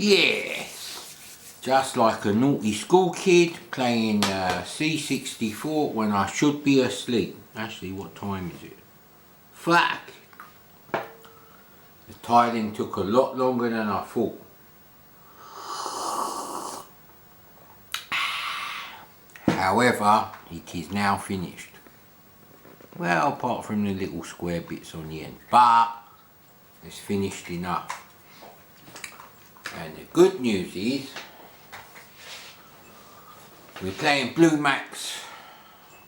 Yeah, just like a naughty school kid playing C64 when I should be asleep. Actually, what time is it? Fuck! The tiling took a lot longer than I thought. However, it is now finished. Well, apart from the little square bits on the end, but it's finished enough. And the good news is we're playing Blue Max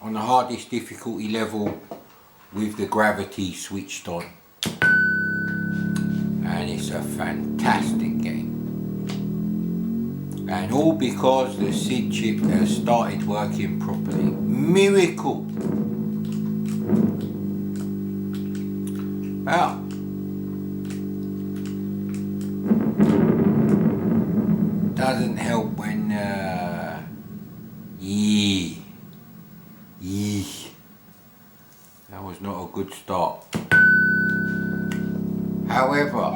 on the hardest difficulty level with the gravity switched on, and it's a fantastic game, and all because the SID chip has started working properly. Miracle! Well, doesn't help when that was not a good start. However,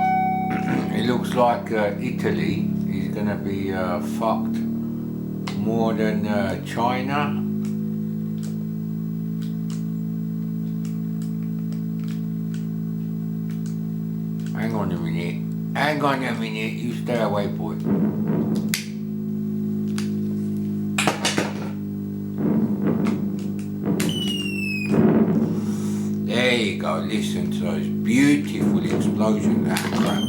it looks like Italy is going to be fucked more than China. Hang on a minute, you stay away, boy. There you go, listen to those beautiful explosions. Ah, crap.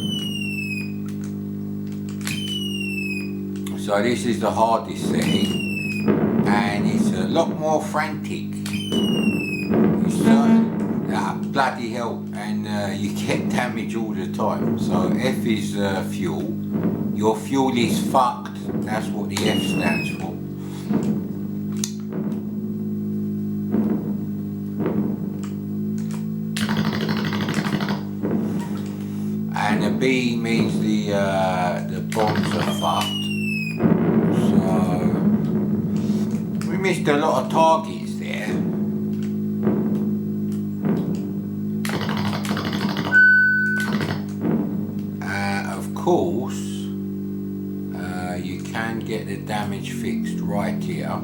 So this is the hardest setting, and it's a lot more frantic. Bloody hell, and you get damage all the time. So F is fuel. Your fuel is fucked. That's what the F stands for. And the B means the bombs are fucked. So we missed a lot of targets there. Of course, you can get the damage fixed right here.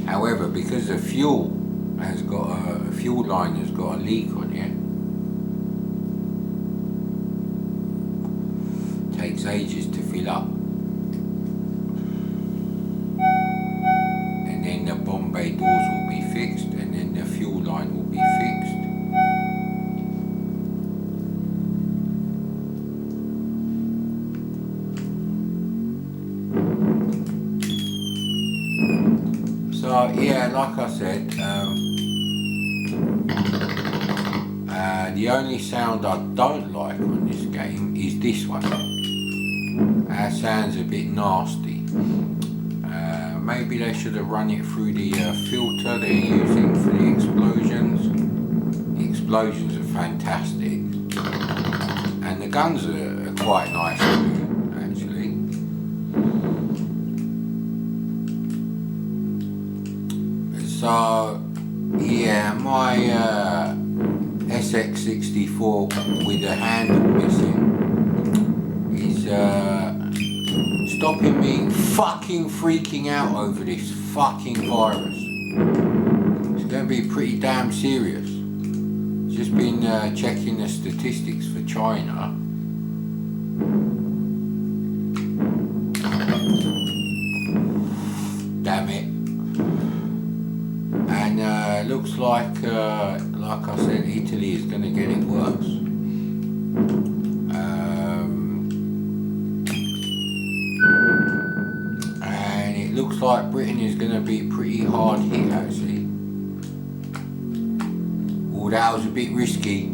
However, because the fuel has got a fuel line has got a leak on it, takes ages to fill up, and then the bomb bay doors will be fixed, and then the fuel line will be fixed. So yeah, like I said, the only sound I don't like on this game is this one. That sounds a bit nasty. Maybe they should have run it through the filter they're using for the explosions. The explosions are fantastic, and the guns are quite nice too, actually. So yeah, my SX64 with the handle missing is stopping me fucking freaking out over this fucking virus. It's going to be pretty damn serious. Just been checking the statistics for China. Damn it. And looks like I said, Italy is going to get it worse. And it looks like Britain is going to be pretty hard hit, actually. Well, that was a bit risky.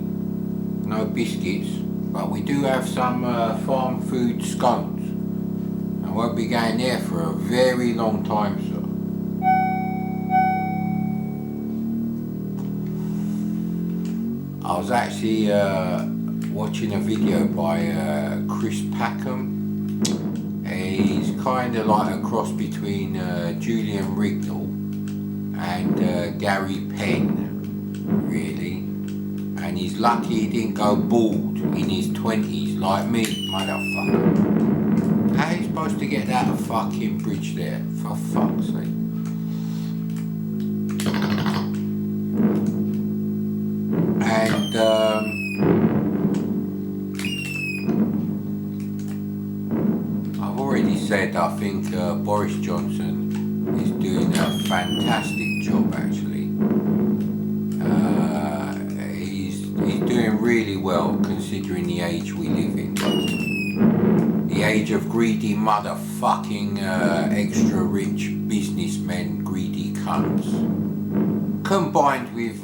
No biscuits, but we do have some farm food scones. I won't be going there for a very long time, sir. I was actually watching a video by Chris Packham. He's kind of like a cross between Julian Rignall and Gary Penn, really. And he's lucky he didn't go bald in his 20s like me, motherfucker. How are you supposed to get that fucking bridge there? For fuck's sake. And I've already said I think Boris Johnson is doing a fantastic job actually. He's doing really well considering the age we live in. The age of greedy motherfucking extra rich businessmen, greedy cunts, combined with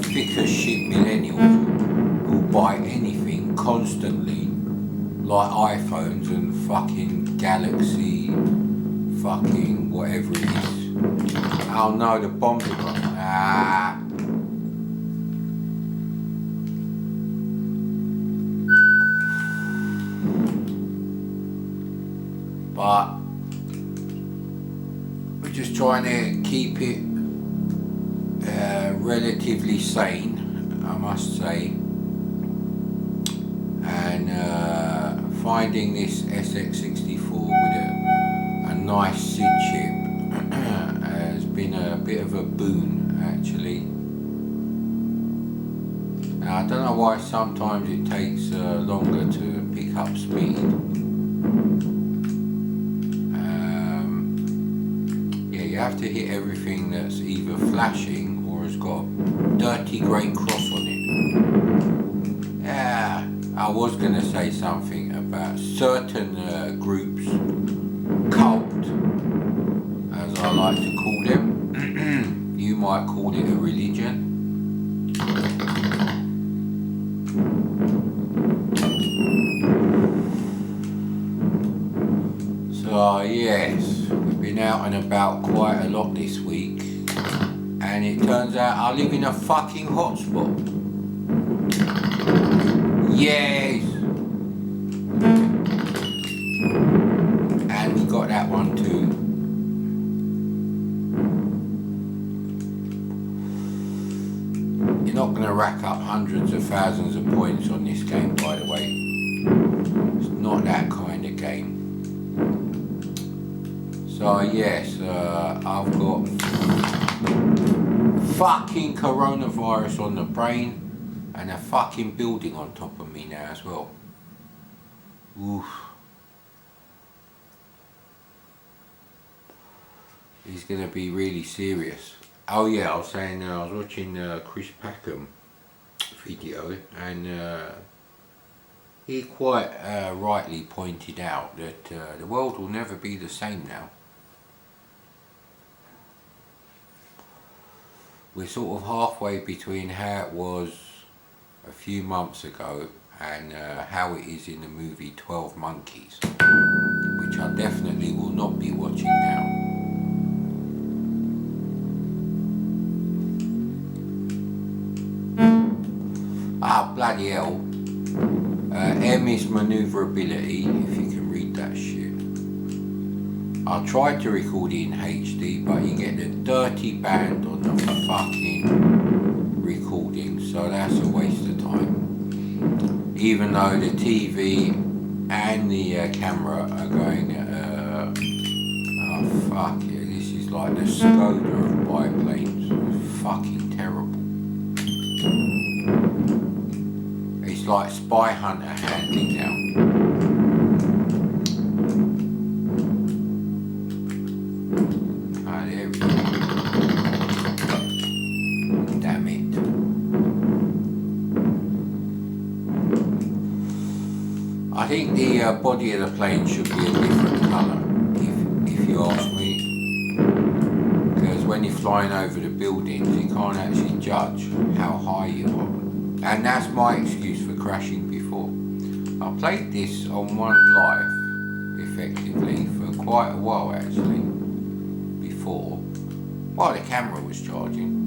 thick as shit millennials who buy anything constantly, like iPhones and fucking Galaxy, fucking whatever it is. Oh no, the bombs are gone. But we're just trying to keep it relatively sane, I must say, and finding this SX64 with a nice SID chip has been a bit of a boon actually. Now, I don't know why sometimes it takes longer to pick up speed. You have to hit everything that's either flashing or has got a dirty grey cross on it. Yeah, I was going to say something about certain groups, cult, as I like to call them. You might call it a religion. So yes, we've been out and about quite a lot this week, and it turns out I live in a fucking hotspot. Yes! And we got that one too. You're not going to rack up hundreds of thousands of points on this game, by the way. It's not that kind of game. So yes, I've got fucking coronavirus on the brain and a fucking building on top of me now as well. Oof. It's going to be really serious. Oh yeah, I was saying I was watching Chris Packham video, and he quite rightly pointed out that the world will never be the same now. We're sort of halfway between how it was a few months ago and how it is in the movie 12 Monkeys, which I definitely will not be watching now. Ah, bloody hell. M is manoeuvrability, if you can read that shit. I tried to record it in HD, but you get the dirty band on the fucking recording, so that's a waste of time. Even though the TV and the camera are going oh fuck yeah, this is like the Skoda of biplanes. It's fucking terrible. It's like Spy Hunter handling now. Ah, there we go. Damn it. I think the body of the plane should be a different colour, if you ask me. Because when you're flying over the buildings, you can't actually judge how high you are. And that's my excuse for crashing before. I played this on One Life, effectively, for quite a while actually, before, while the camera was charging.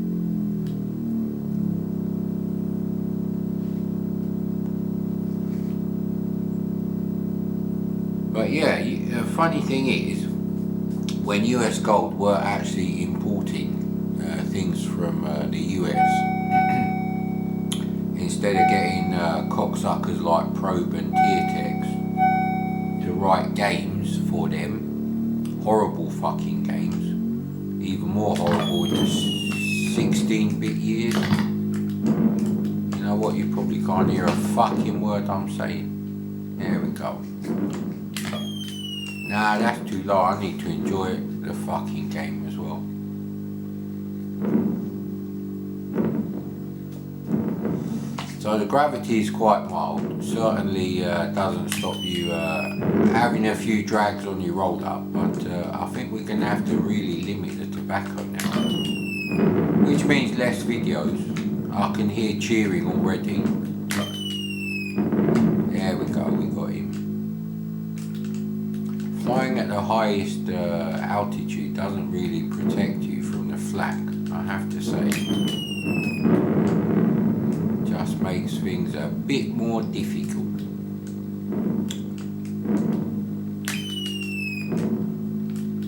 But yeah, the funny thing is, when US Gold were actually importing things from the US, instead of getting cocksuckers like Probe and Tiertex to write games for them. Horrible fucking games. Even more horrible in the 16-bit years. You know what, you probably can't hear a fucking word I'm saying. There we go. Nah, that's too low. I need to enjoy the fucking game as well. So the gravity is quite mild. Certainly doesn't stop you having a few drags on your roll up, but I think we're going to have to really limit the tobacco now. Which means less videos. I can hear cheering already. There we go, we got him. Flying at the highest altitude doesn't really protect you from the flak, I have to say. Just makes things a bit more difficult.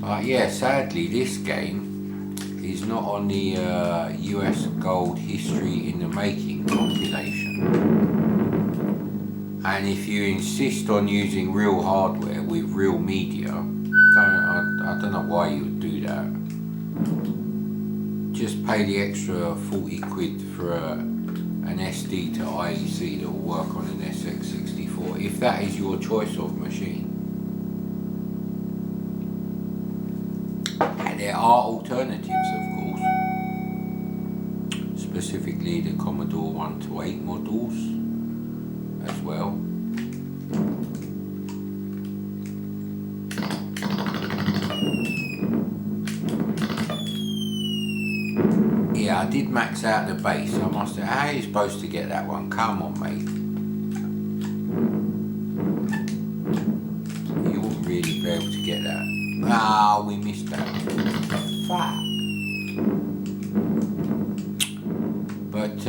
But yeah, sadly this game is not on the US Gold History in the Making compilation. And if you insist on using real hardware with real media, I don't know why you would do that. Just pay the extra 40 quid for an SD to IEC that will work on an SX64, if that is your choice of machine. And there are alternatives, of course, specifically the Commodore 128 models as well. Yeah, I did max out the base. I must have. How are you supposed to get that one? Come on, mate. You wouldn't really be able to get that. Ah, we missed that. Fuck. But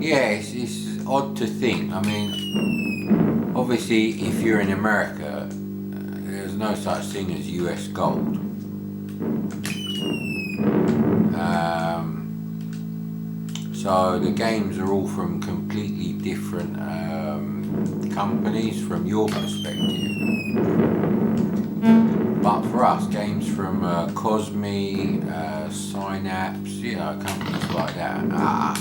yeah, it's odd to think. I mean, obviously, if you're in America, there's no such thing as US Gold. So the games are all from completely different companies from your perspective. But for us, games from Cosme, Synapse, you know, companies like that. Ah,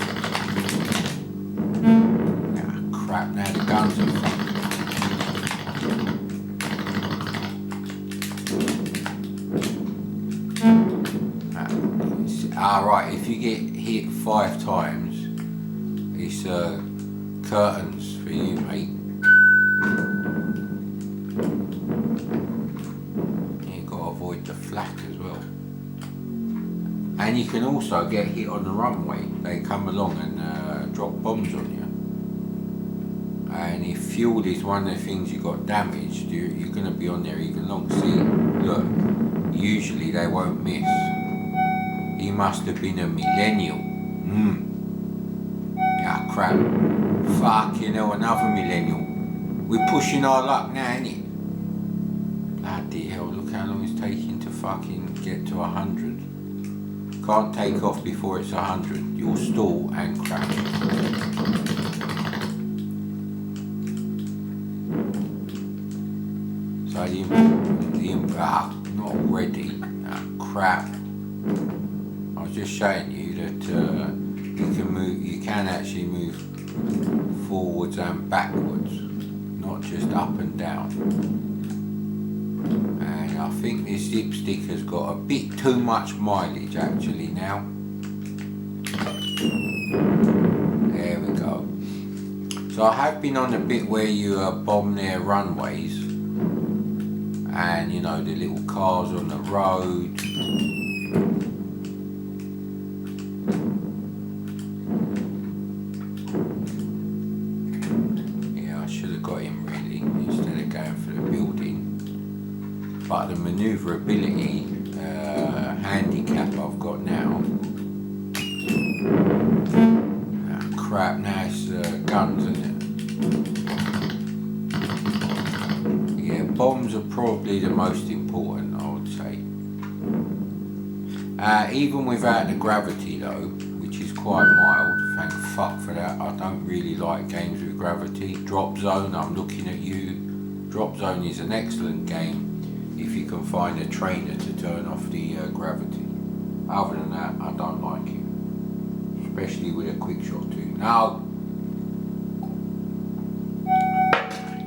crap, now the guns are fucked. Right, if you get hit 5 times, it's curtains for you, mate. You've got to avoid the flak as well. And you can also get hit on the runway. They come along and drop bombs on you. And if fuel is one of the things you got damaged, you're going to be on there even longer. See, look, usually they won't miss. He must have been a millennial. Ah, crap. Fucking hell, another millennial. We're pushing our luck now, innit? Bloody hell, look how long it's taking to fucking get to 100. Can't take off before it's 100. You'll stall and crash. So not already. Ah, crap. I was just showing you that you can actually move forwards and backwards, not just up and down. And I think this dipstick has got a bit too much mileage actually now. There we go. So I have been on the bit where you bomb their runways, and you know, the little cars on the road. But the manoeuvrability handicap I've got now. Ah, crap, now it's guns, isn't it? Yeah, bombs are probably the most important, I would say. Even without the gravity though, which is quite mild, thank fuck for that. I don't really like games with gravity. Drop zone, I'm looking at you. Drop Zone is an excellent game if you can find a trainer to turn off the gravity. Other than that, I don't like it, especially with a quick shot too.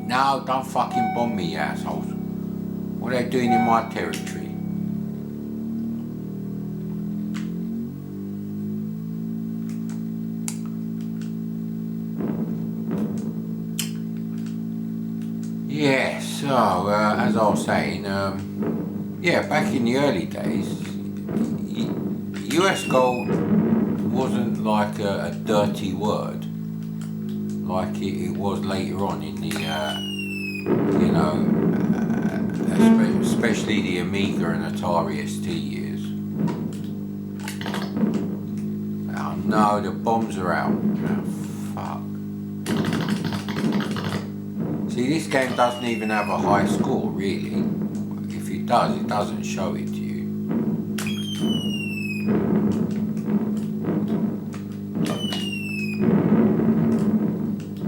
No, don't fucking bomb me, you assholes. What are they doing in my territory? Yeah, so as I was saying, yeah, back in the early days, US gold wasn't like a dirty word like it was later on in the, you know, especially the Amiga and Atari ST years. Oh no, the bombs are out. Oh, fuck. See, this game doesn't even have a high score, really. If it does, it doesn't show it to you.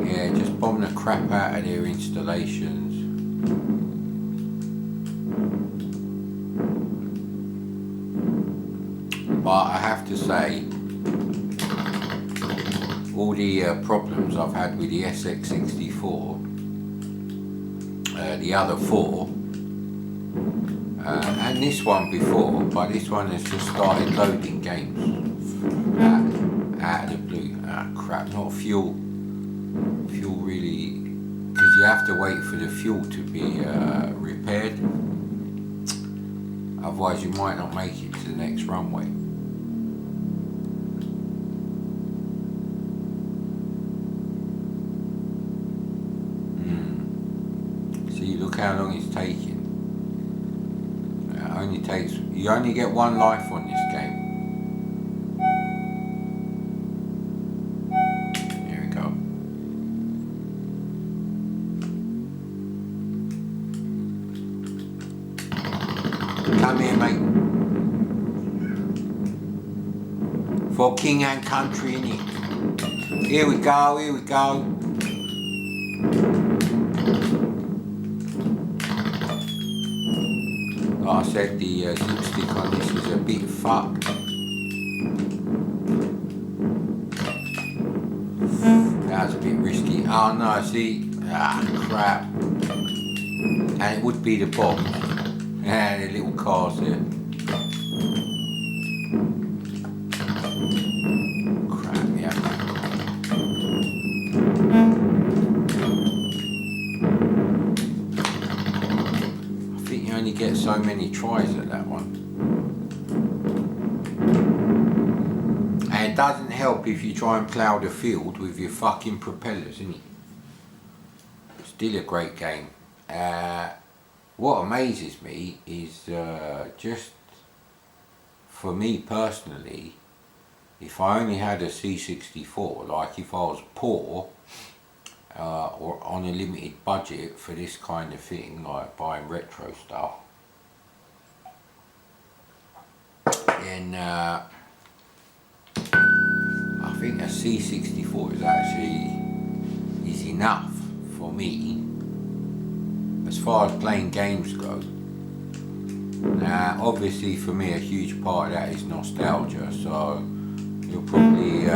Yeah, just bomb the crap out of their installations. But I have to say, all the problems I've had with the SX64, the other four, and this one before, but this one has just started loading games out of the blue. Ah, crap, not fuel really, because you have to wait for the fuel to be repaired, otherwise you might not make it to the next runway. Look how long it's taking. You only get one life on this game. Here we go. Come here, mate. For king and country, innit? Here we go, here we go. Like I said, the dipstick on this is a bit fucked. That was a bit risky. Oh no, see? Ah, crap. And it would be the bomb. And the little cars there. Crap, yeah. You get so many tries at that one, and it doesn't help if you try and plough the field with your fucking propellers, innit? Still a great game. What amazes me is just for me personally, if I only had a C64, like if I was poor or on a limited budget for this kind of thing, like buying retro stuff, then I think a C64 is enough for me as far as playing games go. Now obviously for me a huge part of that is nostalgia, so you'll probably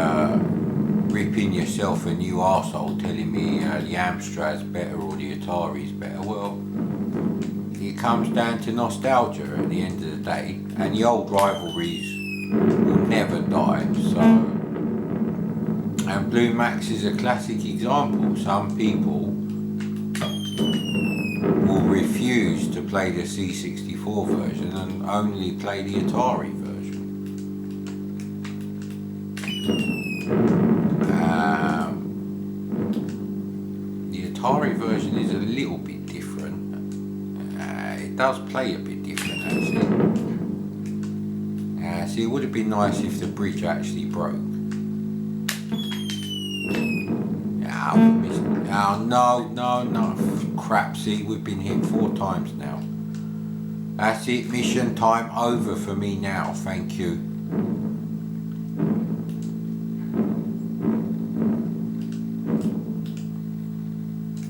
ripping yourself a new arsehole telling me the Amstrad's better or the Atari's better. Well, it comes down to nostalgia at the end of the day, and the old rivalries will never die. So, and Blue Max is a classic example. Some people will refuse to play the C64 version and only play the Atari version. The Atari version is a little bit different. It does play a bit different actually. See, it would have been nice if the bridge actually broke. Oh, no. Crap, see, we've been hit 4 times now. That's it, mission time over for me now, thank you.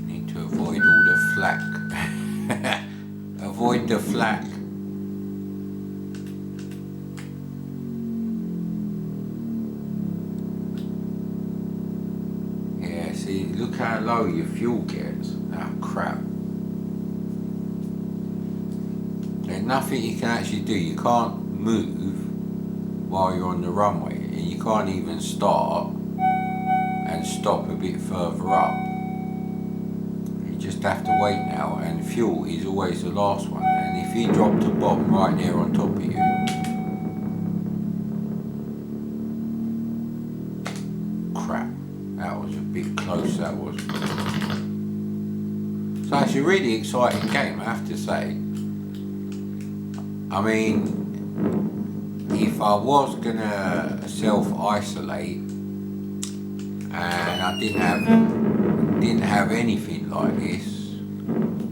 Need to avoid all the flak. low your fuel gets. Oh crap. There's nothing you can actually do. You can't move while you're on the runway, and you can't even start and stop a bit further up. You just have to wait now, and fuel is always the last one. And if he dropped a bomb right there on top of you, crap, that was a bit close, that was. So it's a really exciting game, I have to say. I mean, if I was gonna self-isolate and I didn't have anything like this,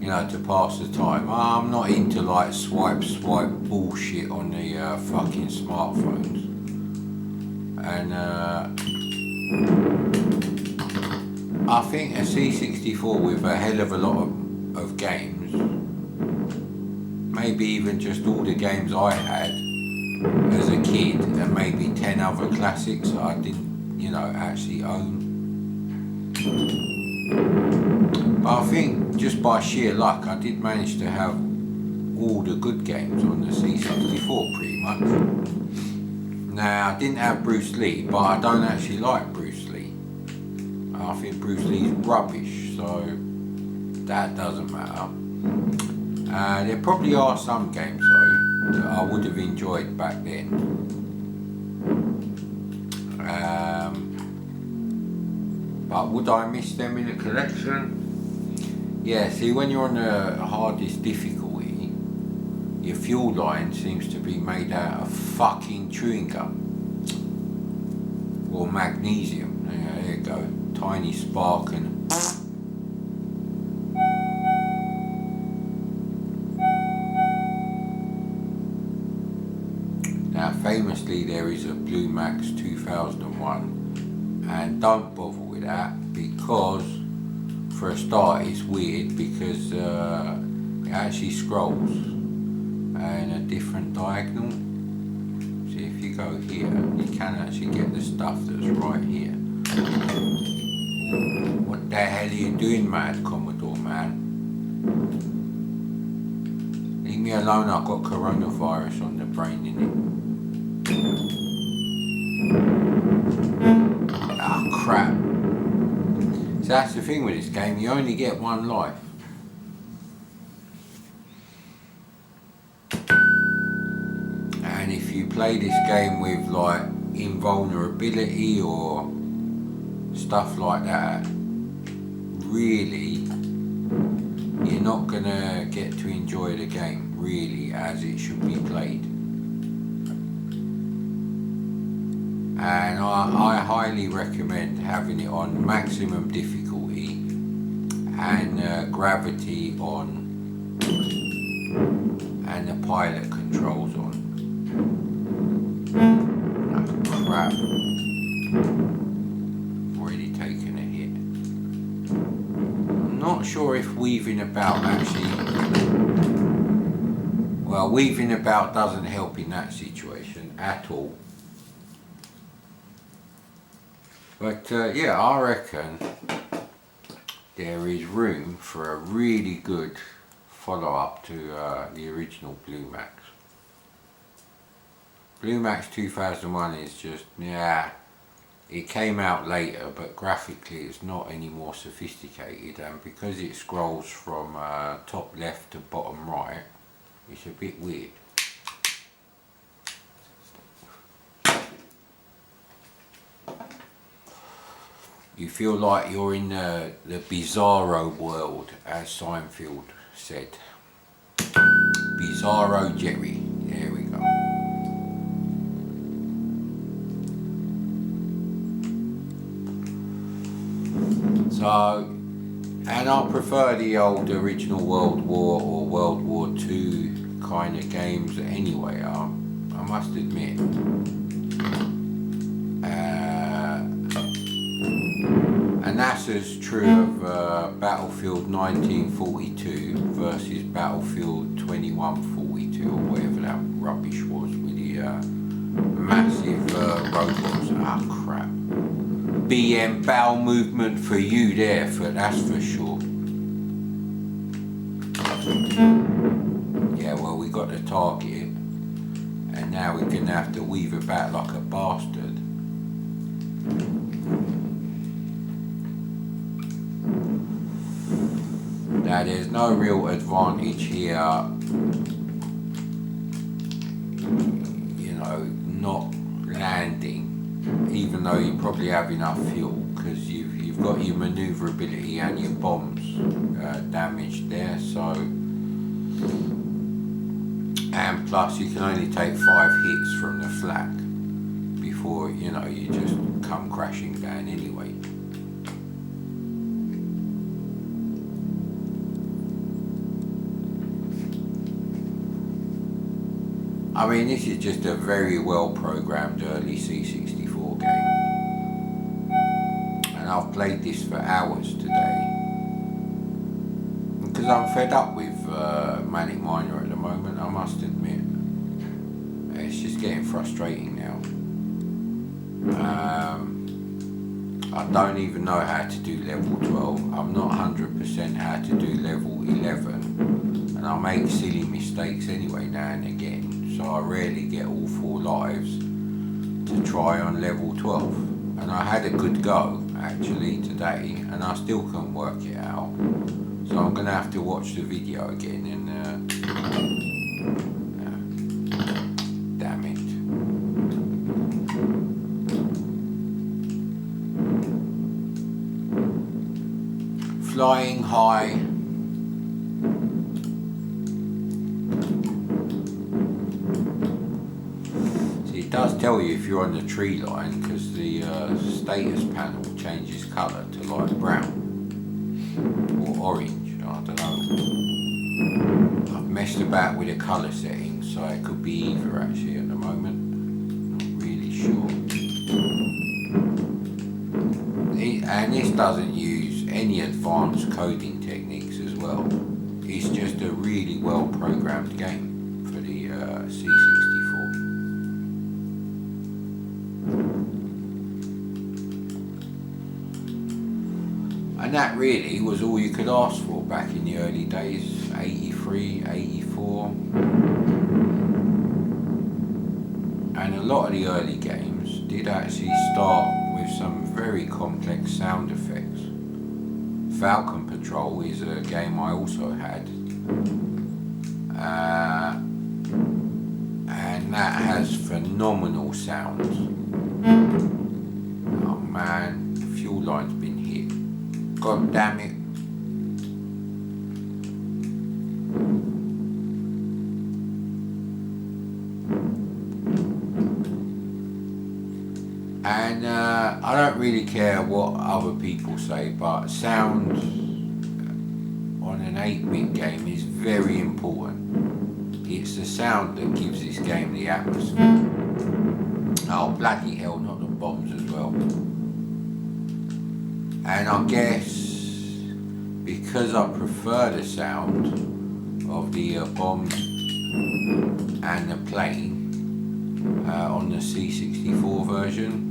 you know, to pass the time. I'm not into like swipe bullshit on the fucking smartphones. And I think a C64 with a hell of a lot of games, maybe even just all the games I had as a kid, and maybe 10 other classics I didn't, you know, actually own. But I think just by sheer luck I did manage to have all the good games on the C64 pretty much. Now I didn't have Bruce Lee, but I don't actually like Bruce Lee. I think Bruce Lee's rubbish, so that doesn't matter. There probably are some games though that I would have enjoyed back then. But would I miss them in a collection? Yeah, see, when you're on the hardest difficulty, your fuel line seems to be made out of fucking chewing gum. Or magnesium. Yeah, there you go. Tiny spark and... Now famously there is a Blue Max 2001, and don't bother with that because for a start it's weird because it actually scrolls in a different diagonal. See, if you go here you can actually get the stuff that's right here. What the hell are you doing, Mad Commodore, man? Leave me alone, I've got coronavirus on the brain, innit? Ah, crap. So that's the thing with this game, you only get one life. And if you play this game with like invulnerability or stuff like that, really you're not gonna get to enjoy the game really as it should be played. And I highly recommend having it on maximum difficulty and gravity on and the pilot controls on. Oh, crap. Already taken a hit. I'm not sure if weaving about actually... Well, weaving about doesn't help in that situation at all. But yeah, I reckon there is room for a really good follow-up to the original Blue Max. Blue Max 2001 is just, yeah, it came out later, but graphically it's not any more sophisticated, and because it scrolls from top left to bottom right, it's a bit weird. You feel like you're in the bizarro world, as Seinfeld said. Bizarro Jerry, there we go. So, and I prefer the old original World War or World War II kind of games anyway, I must admit. And that's as true of Battlefield 1942 versus Battlefield 2142 or whatever that rubbish was with the massive robots. Ah, crap. BM bowel movement for you there, that's for sure. Yeah, well, we got the target, and now we're gonna have to weave about like a bastard. Now there's no real advantage here, you know, not landing, even though you probably have enough fuel, because you've got your manoeuvrability and your bombs damaged there. So, and plus you can only take 5 hits from the flak before, you know, you just come crashing down anyway. I mean, this is just a very well programmed early C64 game, and I've played this for hours today because I'm fed up with Manic Miner at the moment, I must admit. It's just getting frustrating now. I don't even know how to do level 12. I'm not 100% how to do level 11, and I make silly mistakes anyway now and again. So I rarely get all 4 lives to try on level 12. And I had a good go actually today, and I still couldn't work it out. So I'm gonna have to watch the video again and damn it. Flying high. It does tell you if you're on the tree line, because the status panel changes colour to like brown or orange, I don't know. I've messed about with the colour settings, so it could be either actually at the moment. Not really sure. And this doesn't use any advanced coding techniques as well. It's just a really well programmed game for the C64. And that really was all you could ask for back in the early days, 83, 84. And a lot of the early games did actually start with some very complex sound effects. Falcon Patrol is a game I also had. And that has phenomenal sounds. Oh man, the fuel line's been hit. God damn it. And I don't really care what other people say, but sound on an 8-bit game is very important. It's the sound that gives this game the atmosphere. Oh bloody hell, not the bombs as well. And I guess because I prefer the sound of the bombs and the plane on the C64 version,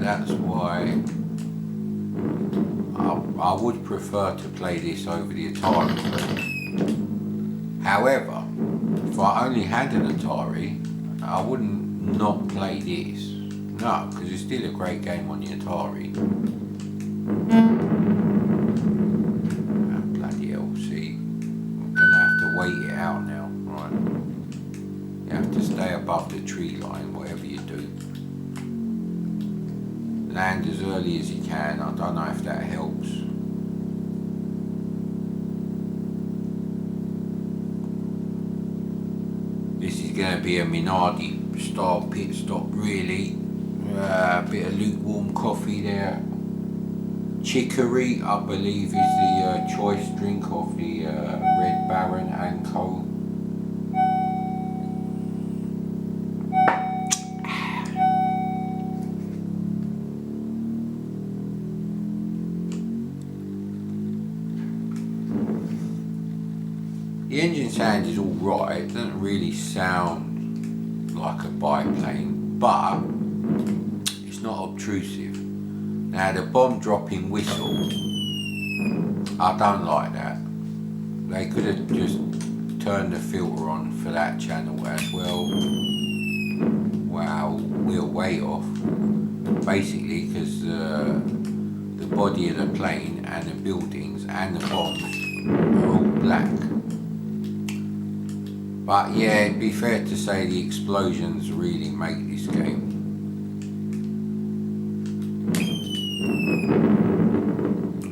that's why I would prefer to play this over the Atari version. However, if I only had an Atari, I wouldn't not play this. No, because it's still a great game on the Atari. Oh, bloody hell, see, I'm going to have to wait it out now, right? You have to stay above the tree line, whatever you do. Land as early as you can, I don't know if that helps. This is going to be a Minardi style pit stop really. A bit of lukewarm coffee there. Chicory, I believe, is the choice drink of the Red Baron and Co. The engine sound is alright, it doesn't really sound like a biplane, but it's it's not obtrusive. Now the bomb dropping whistle, I don't like that. They could have just turned the filter on for that channel as well. Wow, we're way off. Basically, because the body of the plane and the buildings and the bombs are all black. But yeah, it'd be fair to say the explosions really make this game.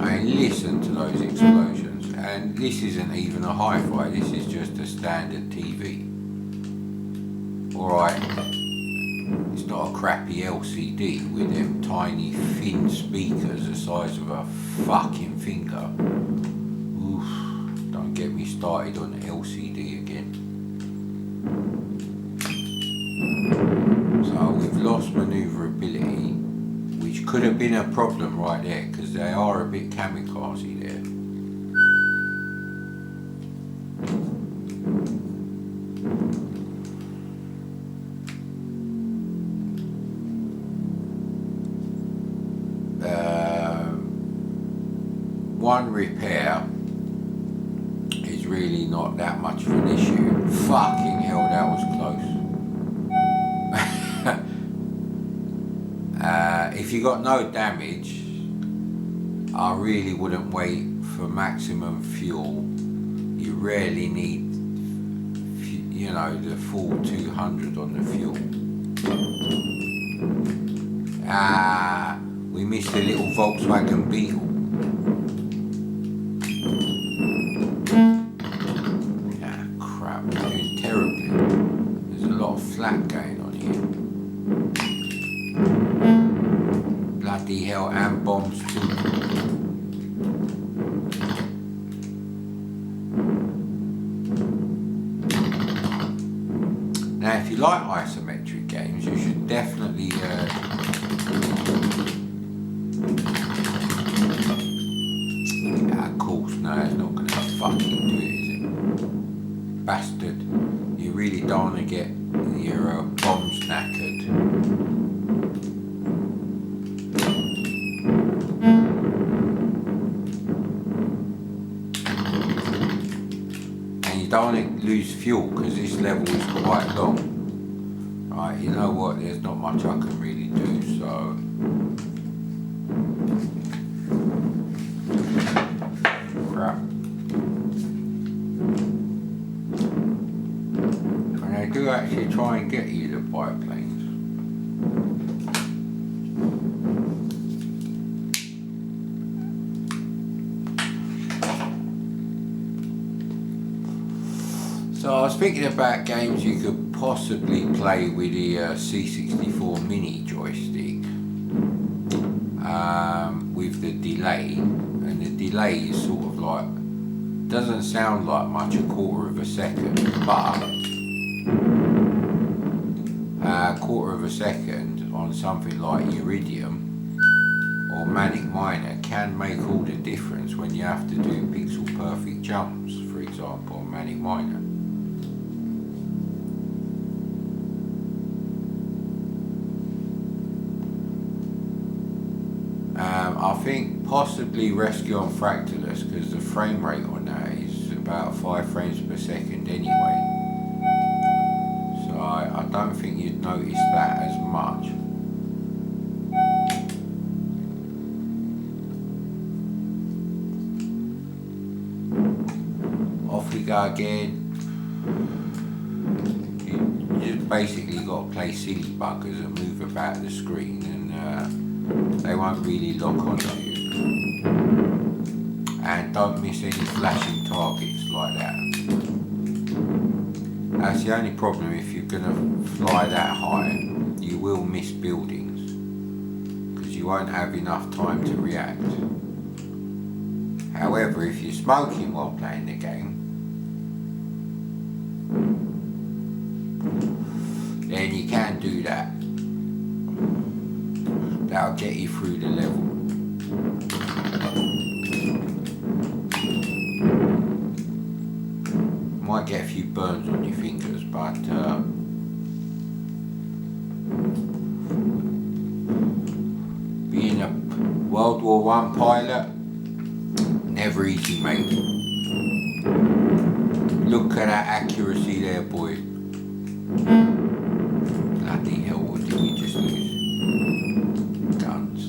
I mean, listen to those explosions, and this isn't even a hi-fi, this is just a standard TV. Alright, it's not a crappy LCD with them tiny thin speakers the size of a fucking finger. Oof, don't get me started on the LCD again. So we've lost manoeuvrability, which could have been a problem right there, because they are a bit kamikaze there. One repair is really not that much of an issue. Fucking hell, that was close. If you got no damage, I really wouldn't wait for maximum fuel. You rarely need, you know, the full 200 on the fuel. We missed a little Volkswagen Beetle. Crap, we're doing terribly. There's a lot of flak going on here. Bloody hell, and bombs too. Now, if you like isometric games, you should definitely of course, no, it's not going to fucking do it, is it? Bastard. You really don't want to get your bombs knackered. And you don't want to lose fuel, because this level is quite long. Right, you know what, there's not much I can really do, so... Crap. And they do actually try and get you the biplanes. So I was thinking about games you could possibly play with the C64 mini joystick with the delay, and the delay is sort of like, doesn't sound like much, a quarter of a second, but a quarter of a second on something like Iridium or Manic Miner can make all the difference when you have to do pixel perfect jumps, for example, on Manic Miner. I think possibly Rescue on Fractalus, because the frame rate on that is about 5 frames per second anyway. So I don't think you'd notice that as much. Off we go again. You just basically got to play silly buggers and move about the screen, and they won't really lock onto you. And don't miss any flashing targets like that. That's the only problem. If you're going to fly that high, you will miss buildings, because you won't have enough time to react. However, if you're smoking while playing the game, then you can do that. That'll get you through the level. Might get a few burns on your fingers, but World War One pilot, never easy, mate. Look at that accuracy there, boy. Bloody hell, what did we just lose? Guns.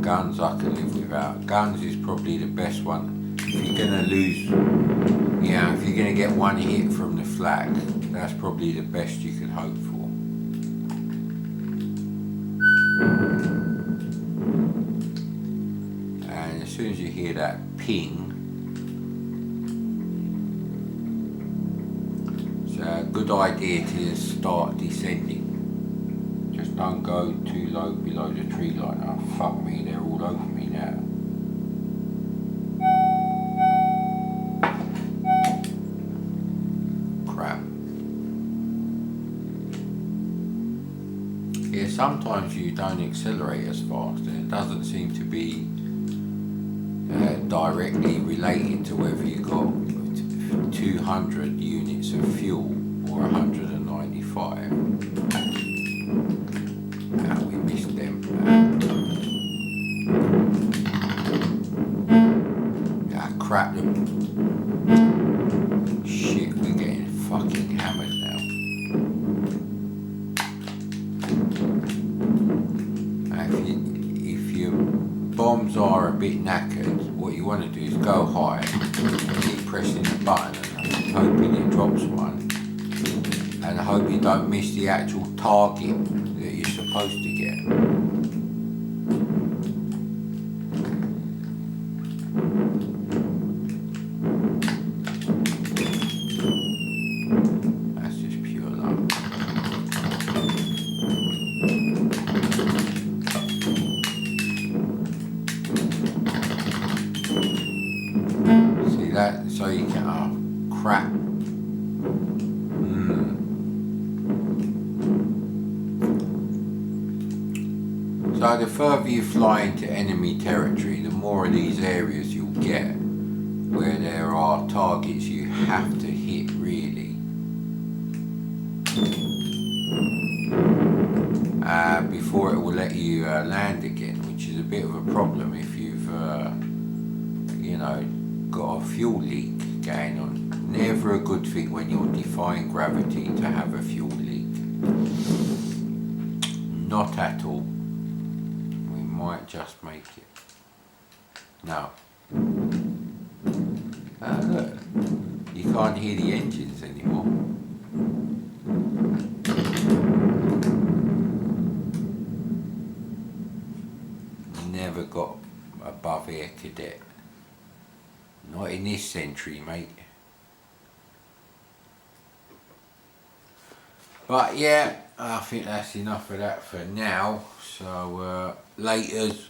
Guns I can live without. Guns is probably the best one. If you're gonna lose, if you're gonna get one hit from the flag, that's probably the best you can hope for. And as soon as you hear that ping, it's a good idea to start descending. Just don't go too low below the tree line. Oh fuck me, they're all over me now. Crap. Yeah, sometimes you don't accelerate as fast, and it doesn't seem to be directly related to whether you got 200 units of fuel or 195. We missed them. Crap them. Shit, we're getting fucking hammered now. If your bombs are a bit knackered, what you want to do is go high, keep pressing the button and hoping it drops one, and hope you don't miss the actual target that you're supposed to get. That's just pure luck. See that? So you can, oh crap. So the further you fly into enemy territory, the more of these areas you'll get where there are targets you have to hit, really. Before it will let you land again, which is a bit of a problem if you've, got a fuel leak going on. Never a good thing when you're defying gravity to have a fuel leak. Not at all. We might just make it. No. Look, you can't hear the engines anymore. Never got above air cadet. Not in this century, mate. But yeah, I think that's enough of that for now. So, laters.